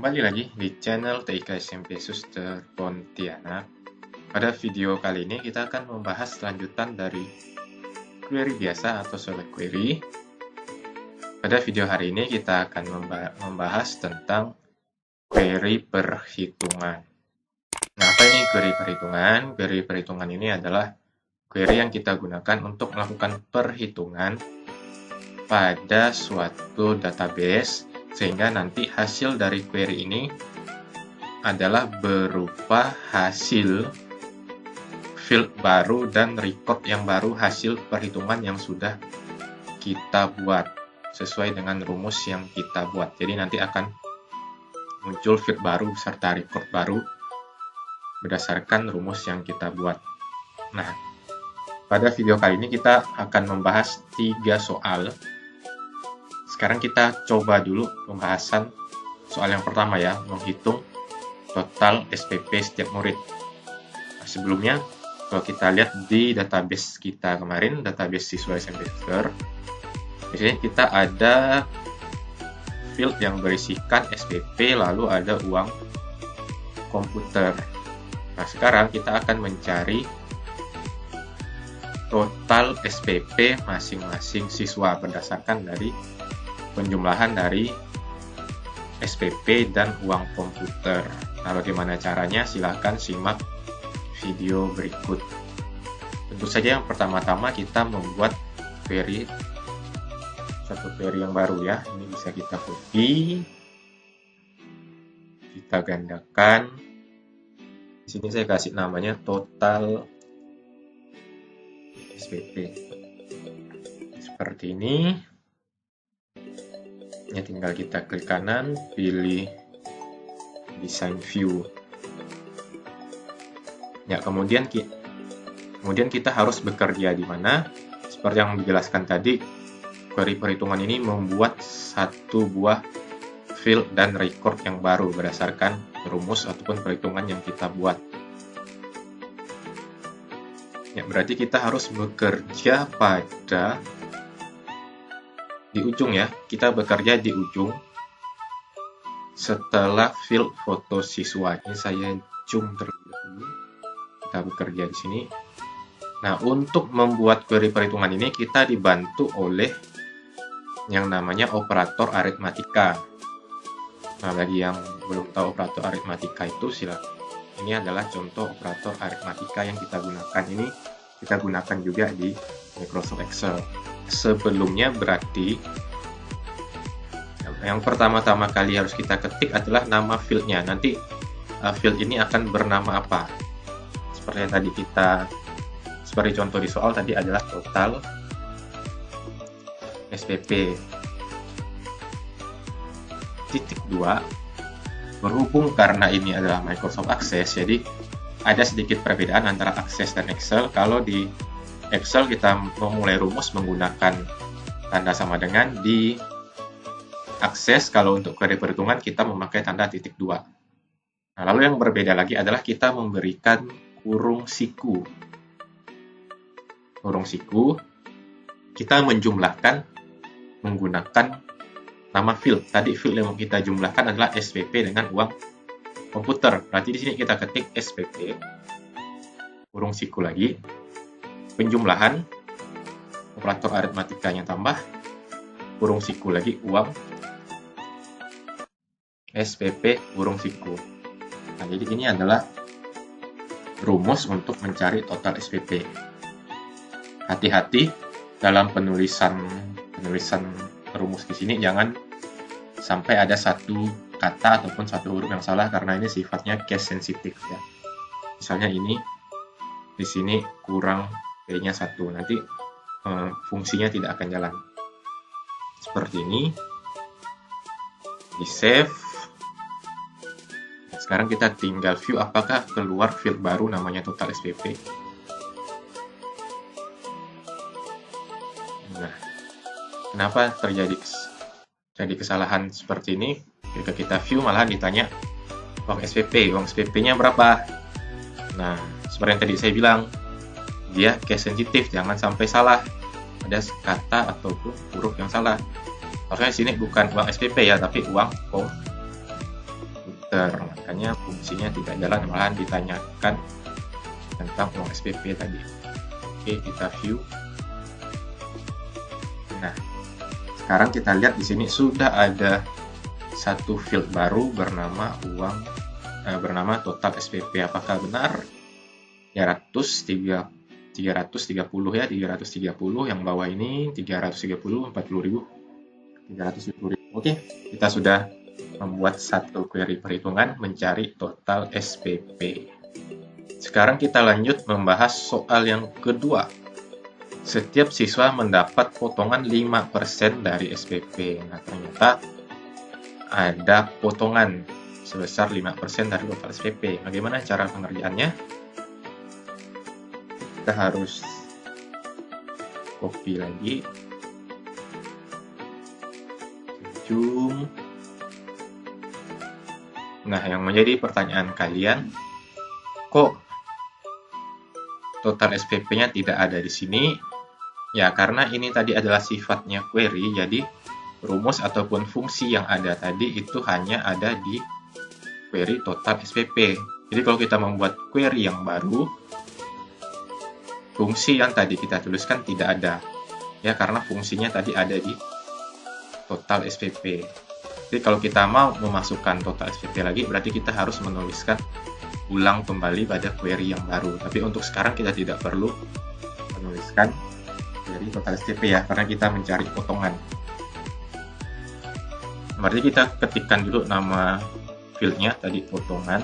Kembali lagi di channel TIK SMP Suster Pontianak. Pada video kali ini kita akan membahas lanjutan dari query biasa atau select query. Pada video hari ini kita akan membahas tentang query perhitungan. Nah, apa ini query perhitungan? Query perhitungan ini adalah query yang kita gunakan untuk melakukan perhitungan pada suatu database, sehingga nanti hasil dari query ini adalah berupa hasil field baru dan record yang baru hasil perhitungan yang sudah kita buat sesuai dengan rumus yang kita buat. Jadi nanti akan muncul field baru serta record baru berdasarkan rumus yang kita buat. Nah, pada video kali ini kita akan membahas 3 soal. Sekarang kita coba dulu pembahasan soal yang pertama ya, menghitung total SPP setiap murid. Nah, sebelumnya, kalau kita lihat di database kita kemarin, database siswa SMP Suster, di sini kita ada field yang berisikan SPP, lalu ada uang komputer. Nah, sekarang kita akan mencari total SPP masing-masing siswa berdasarkan dari penjumlahan dari SPP dan uang komputer. Nah, bagaimana caranya? Silahkan simak video berikut. Tentu saja yang pertama-tama kita membuat query, satu query yang baru ya. Ini bisa kita copy, kita gandakan. Di sini saya kasih namanya total SPP. Seperti ini. Ya, tinggal kita klik kanan, pilih design view. Ya, kemudian kita harus bekerja di mana? Seperti yang dijelaskan tadi, query perhitungan ini membuat satu buah field dan record yang baru berdasarkan rumus ataupun perhitungan yang kita buat. Ya, berarti kita harus bekerja pada di ujung ya, kita bekerja di ujung setelah field foto siswa. Ini saya zoom terlebih dahulu. Kita bekerja di sini. Nah, untuk membuat query perhitungan ini kita dibantu oleh yang namanya operator aritmatika. Nah, bagi yang belum tahu operator aritmatika itu, silakan. Ini adalah contoh operator aritmatika yang kita gunakan. Ini kita gunakan juga di Microsoft Excel. Sebelumnya berarti yang pertama-tama kali harus kita ketik adalah nama fieldnya. Nanti field ini akan bernama apa? Seperti yang tadi seperti contoh di soal tadi adalah total SPP. Titik 2, berhubung karena ini adalah Microsoft Access, jadi ada sedikit perbedaan antara Access dan Excel. Kalau di Excel kita memulai rumus menggunakan tanda sama dengan, di Access kalau untuk query perhitungan kita memakai tanda titik 2. Nah, lalu yang berbeda lagi adalah kita memberikan kurung siku. Kurung siku kita menjumlahkan menggunakan nama field. Tadi field yang kita jumlahkan adalah SPP dengan uang komputer. Berarti di sini kita ketik SPP kurung siku lagi, penjumlahan, operator aritmatikanya tambah, kurung siku lagi, uang, SPP, kurung siku. Nah, jadi ini adalah rumus untuk mencari total SPP. Hati-hati dalam penulisan rumus di sini, jangan sampai ada satu kata ataupun satu huruf yang salah, karena ini sifatnya case sensitif ya. Misalnya ini di sini kurang P-nya 1, nanti fungsinya tidak akan jalan. Seperti ini. Di save. Sekarang kita tinggal view apakah keluar field baru namanya total SPP. Nah, kenapa terjadi kesalahan seperti ini? Jika kita view malahan ditanya uang SPP-nya berapa? Nah, seperti yang tadi saya bilang, dia case sensitif, jangan sampai salah ada kata ataupun huruf yang salah. Harusnya di sini bukan uang SPP ya, tapi uang komputer, makanya fungsinya tidak jalan, malahan ditanyakan tentang uang SPP tadi. Oke, kita view. Nah, sekarang kita lihat di sini sudah ada satu field baru bernama total SPP. Apakah benar? 330 ya, 330, yang bawah ini 330, 40.000, 370.000. Oke, kita sudah membuat satu query perhitungan mencari total SPP. Sekarang kita lanjut membahas soal yang kedua. Setiap siswa mendapat potongan 5% dari SPP. Nah, ternyata ada potongan sebesar 5% dari total SPP. Bagaimana cara pengerjaannya? Kita harus copy lagi. Zoom. Nah, yang menjadi pertanyaan kalian, kok total SPP-nya tidak ada di sini? Ya, karena ini tadi adalah sifatnya query, jadi rumus ataupun fungsi yang ada tadi itu hanya ada di query total SPP. Jadi kalau kita membuat query yang baru, fungsi yang tadi kita tuliskan tidak ada. Ya, karena fungsinya tadi ada di total SPP. Jadi kalau kita mau memasukkan total SPP lagi, berarti kita harus menuliskan ulang kembali pada query yang baru. Tapi untuk sekarang kita tidak perlu menuliskan query total SPP ya, karena kita mencari potongan. Berarti kita ketikkan dulu nama fieldnya tadi, potongan.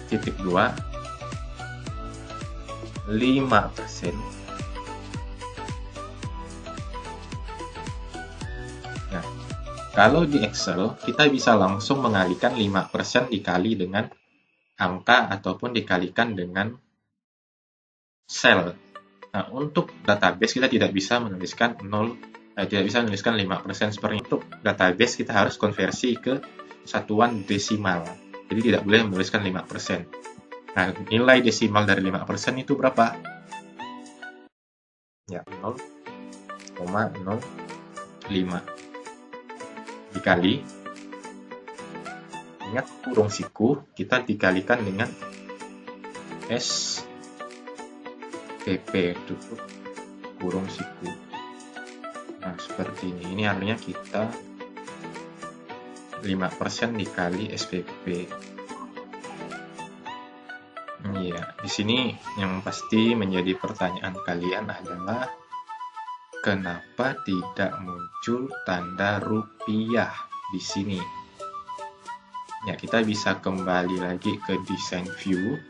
Titik 2, 5%. Nah, kalau di Excel, kita bisa langsung mengalihkan 5% dikali dengan angka ataupun dikalikan dengan sel. Nah, untuk database kita tidak bisa menuliskan 5% seperti itu. Untuk database kita harus konversi ke satuan desimal. Jadi tidak boleh menuliskan 5%. Nah, nilai desimal dari 5% itu berapa? Ya, 0,05. Dikali, ingat kurung siku, kita dikalikan dengan SPP, tutup kurung siku. Nah, seperti ini. Ini artinya kita 5% dikali SPP. Iya, di sini yang pasti menjadi pertanyaan kalian adalah kenapa tidak muncul tanda rupiah di sini? Ya, kita bisa kembali lagi ke design view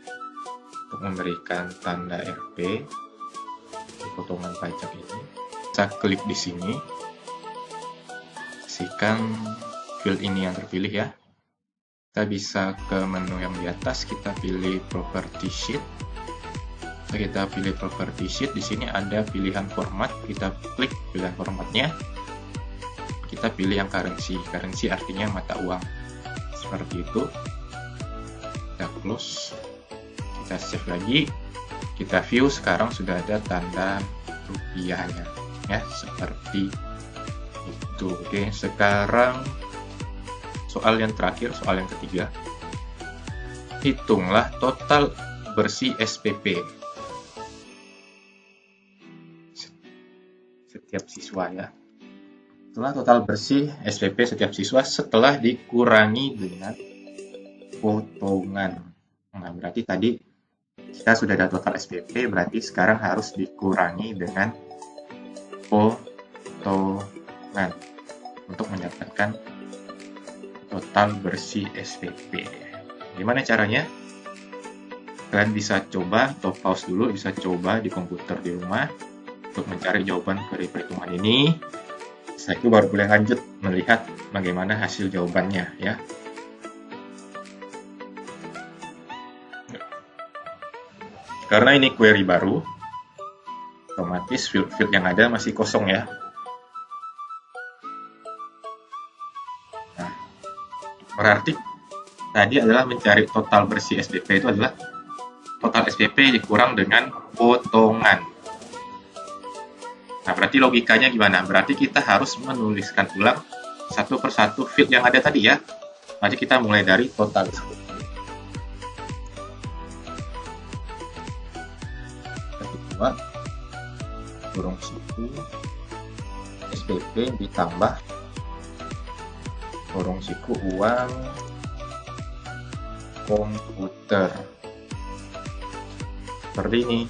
untuk memberikan tanda RP di potongan pajak ini. Kita klik di sini, pastikan field ini yang terpilih ya. Kita bisa ke menu yang di atas, kita pilih property sheet. Kita pilih property sheet, di sini ada pilihan format, kita klik pilihan formatnya. Kita pilih yang currency. Currency artinya mata uang. Seperti itu. Kita close. Kita save lagi. Kita view, sekarang sudah ada tanda rupiahnya. Ya, seperti itu. Oke, sekarang soal yang terakhir, soal yang ketiga. Hitunglah total bersih SPP setiap siswa ya. Setelah total bersih SPP setiap siswa setelah dikurangi dengan potongan. Nah, berarti tadi kita sudah ada total SPP, berarti sekarang harus dikurangi dengan potongan untuk mendapatkan total bersih SPP. Gimana caranya? Kalian bisa coba, atau pause dulu, bisa coba di komputer di rumah untuk mencari jawaban dari perhitungan ini. Setelah itu baru boleh lanjut melihat bagaimana hasil jawabannya ya. Karena ini query baru, otomatis field-field yang ada masih kosong ya. Nah, berarti tadi adalah mencari total bersih SPP itu adalah total SPP dikurang dengan potongan. Nah, berarti logikanya gimana? Berarti kita harus menuliskan ulang satu persatu field yang ada tadi ya. Mari kita mulai dari total. Kedua, kurung siku SPP ditambah kurung siku uang komputer. Seperti ini.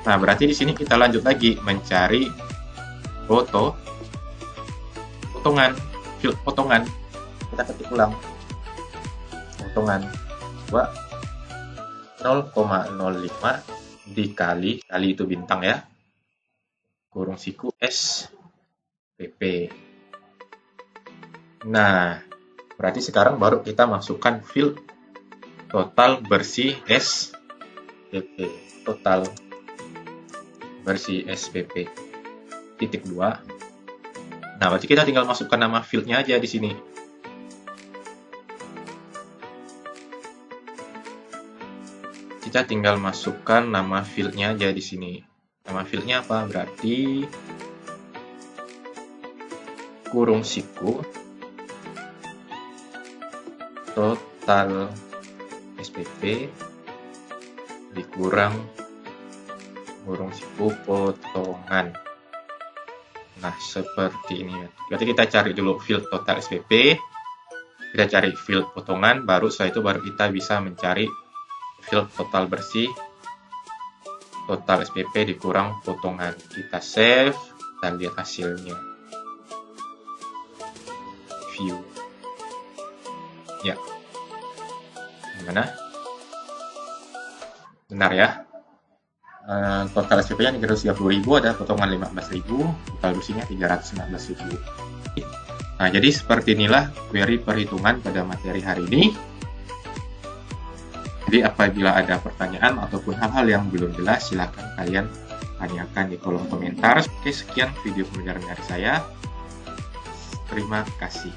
Nah, berarti di sini kita lanjut lagi mencari potongan, field potongan. Kita ketik ulang. Potongan 0,05 dikali, kali itu bintang ya, kurung siku SPP. Nah, berarti sekarang baru kita masukkan field total bersih SPP. Total bersih SPP. Titik 2. Nah, berarti kita tinggal masukkan nama fieldnya aja di sini. Kita tinggal masukkan nama fieldnya aja di sini. Nama fieldnya apa? Berarti kurung siku total SPP dikurang kurung siku potongan. Nah, seperti ini. Berarti kita cari dulu field total SPP, kita cari field potongan, baru setelah itu baru kita bisa mencari field total bersih, total SPP dikurang potongan. Kita save, kita lihat hasilnya. View. Ya. Gimana? Benar ya? Total SPP-nya 330.000, ada potongan 15.000, total bersihnya 319.000. Nah, jadi seperti inilah query perhitungan pada materi hari ini. Jadi apabila ada pertanyaan ataupun hal-hal yang belum jelas, silahkan kalian tanyakan di kolom komentar. Oke, sekian video pembelajaran dari saya. Terima kasih.